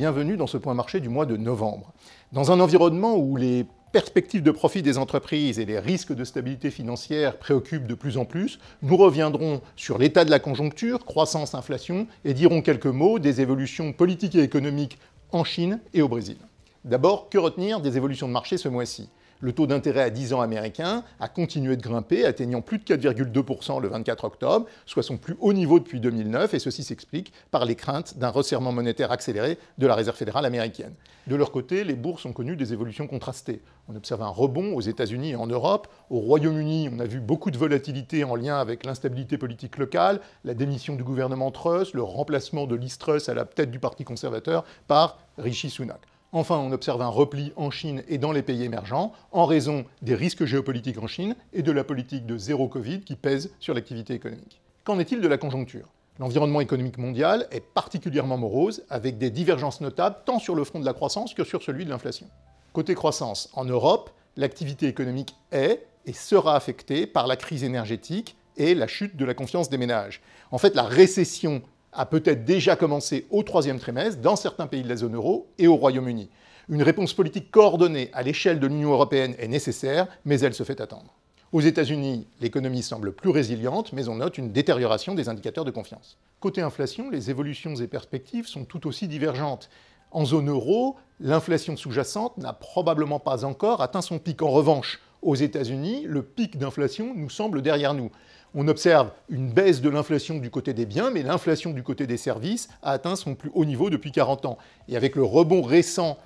bienvenue dans ce point marché du mois de novembre. Dans un environnement où les perspectives de profit des entreprises et les risques de stabilité financière préoccupent de plus en plus, nous reviendrons sur l'état de la conjoncture, croissance, inflation, et dirons quelques mots des évolutions politiques et économiques en Chine et au Brésil. D'abord, que retenir des évolutions de marché ce mois-ci ? Le taux d'intérêt à 10 ans américain a continué de grimper, atteignant plus de 4,2% le 24 octobre, soit son plus haut niveau depuis 2009, et ceci s'explique par les craintes d'un resserrement monétaire accéléré de la Réserve fédérale américaine. De leur côté, les bourses ont connu des évolutions contrastées. On observe un rebond aux États-Unis et en Europe. Au Royaume-Uni, on a vu beaucoup de volatilité en lien avec l'instabilité politique locale, la démission du gouvernement Truss, le remplacement de Liz Truss à la tête du Parti conservateur par Rishi Sunak. Enfin, on observe un repli en Chine et dans les pays émergents en raison des risques géopolitiques en Chine et de la politique de zéro Covid qui pèse sur l'activité économique. Qu'en est-il de la conjoncture ? L'environnement économique mondial est particulièrement morose, avec des divergences notables tant sur le front de la croissance que sur celui de l'inflation. Côté croissance, en Europe, l'activité économique est et sera affectée par la crise énergétique et la chute de la confiance des ménages. En fait, la récession a peut-être déjà commencé au troisième trimestre dans certains pays de la zone euro et au Royaume-Uni. Une réponse politique coordonnée à l'échelle de l'Union européenne est nécessaire, mais elle se fait attendre. Aux États-Unis, l'économie semble plus résiliente, mais on note une détérioration des indicateurs de confiance. Côté inflation, les évolutions et perspectives sont tout aussi divergentes. En zone euro, l'inflation sous-jacente n'a probablement pas encore atteint son pic. En revanche, aux États-Unis, le pic d'inflation nous semble derrière nous. On observe une baisse de l'inflation du côté des biens, mais l'inflation du côté des services a atteint son plus haut niveau depuis 40 ans. Et avec le rebond récent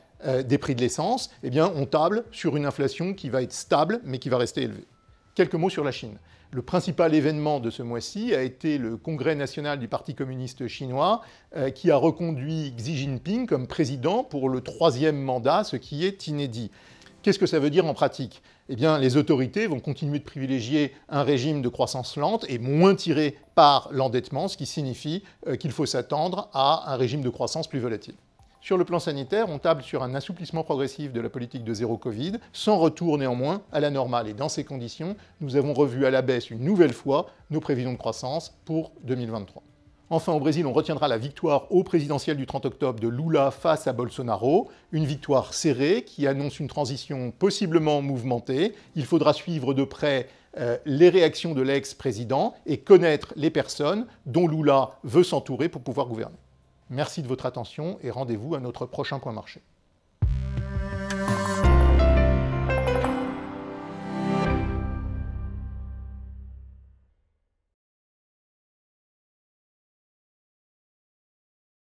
des prix de l'essence, eh bien, on table sur une inflation qui va être stable, mais qui va rester élevée. Quelques mots sur la Chine. Le principal événement de ce mois-ci a été le Congrès national du Parti communiste chinois qui a reconduit Xi Jinping comme président pour le 3e mandat, ce qui est inédit. Qu'est-ce que ça veut dire en pratique ? Eh bien, les autorités vont continuer de privilégier un régime de croissance lente et moins tiré par l'endettement, ce qui signifie qu'il faut s'attendre à un régime de croissance plus volatile. Sur le plan sanitaire, on table sur un assouplissement progressif de la politique de zéro Covid, sans retour néanmoins à la normale. Et dans ces conditions, nous avons revu à la baisse une nouvelle fois nos prévisions de croissance pour 2023. Enfin, au Brésil, on retiendra la victoire au présidentiel du 30 octobre de Lula face à Bolsonaro, une victoire serrée qui annonce une transition possiblement mouvementée. Il faudra suivre de près les réactions de l'ex-président et connaître les personnes dont Lula veut s'entourer pour pouvoir gouverner. Merci de votre attention et rendez-vous à notre prochain point marché.